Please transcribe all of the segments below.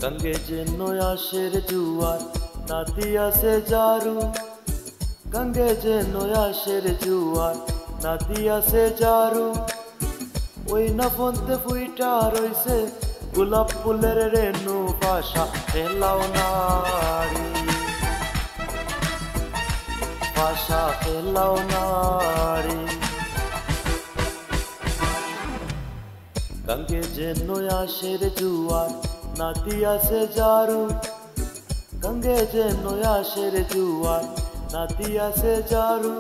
গঙ্গে যে নয়াসের জুয়ার নাতি আছে জারু, গঙ্গে যে নয়াসের জুয়ার নাতি আছে জারু। ওই না বলতে ফুইটা রইছে গোলাপ ফুলের রেণু পাশা ফেলাও নারী, পাশা ফেলাও নারী। গঙ্গে যে নয়াসের জুয়ার নাতি আছে জারু, গঙ্গে যে নয়াসের জুয়ার নাতি আছে জারু।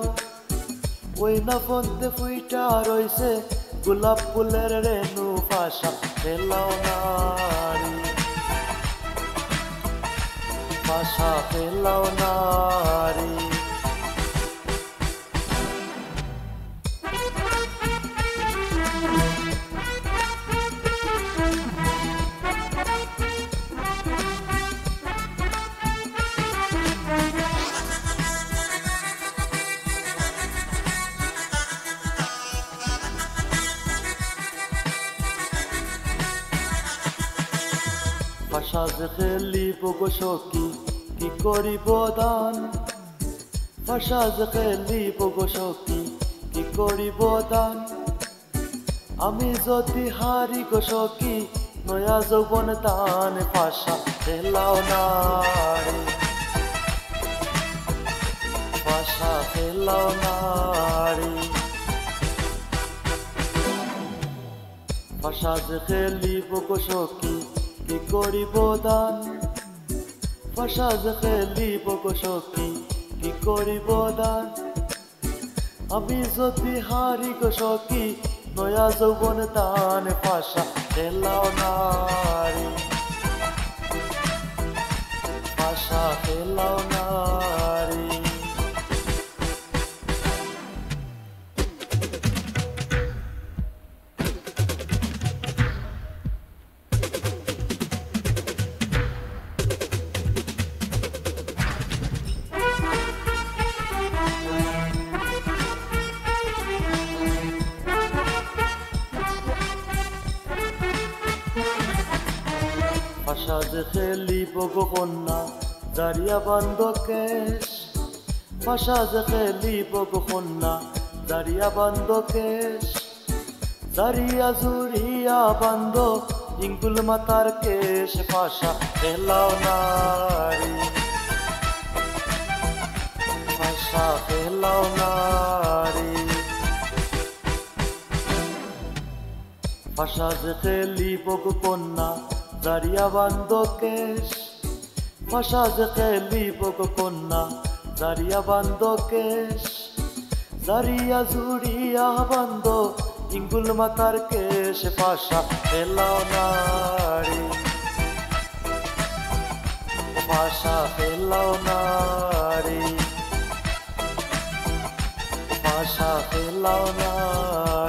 ওই না বলতে ফুইটা রইছে গোলাপ ফুলের রেণু পাশা ফেলাও নারী, পাশা ফেলাও নারী। পাশা যে খেলিব গো সখী কি করিব দান, পাশা যে খেলিব গো সখী কি করিব দান। আমি যদি হারি গো সখী নয়া যৌবন দান, পাশা ফেলাও নারী, পাশা ফেলাও নারী। পাশা যে খেলিব গো সখী কি করিব দান, পাশা যে খেলিব গো সখী কি করিব দান। আমি যদি হারি গো সখী নয়া যৌবন দান, পাশা ফেলাও নারী, পাশা ফেলাও নারী। পাশা যে খেলিব গো কন্যা জারিয়া বান্ধ কেশ, পাশা যে খেলিব গো কন্যা জারিয়া বান্ধ কেশ। জারিয়া জুড়িয়া বান্ধ ইঙ্গুল মাতার কেশ, পাশা ফেলাও নারী, পাশা ফেলাও নারী। পাশা যে খেলিব গো কন্যা জারিয়া বান্ধ কেশ, পাশা যে খেলিব গো কন্যা জারিয়া বান্ধ কেশ। জারিয়া জুড়িয়া বান্ধ ইঙ্গুল মাতার কেশ, পাশা ফেলাও নারী, পাশা ফেলাও নারী, পাশা ফেলাও নারী।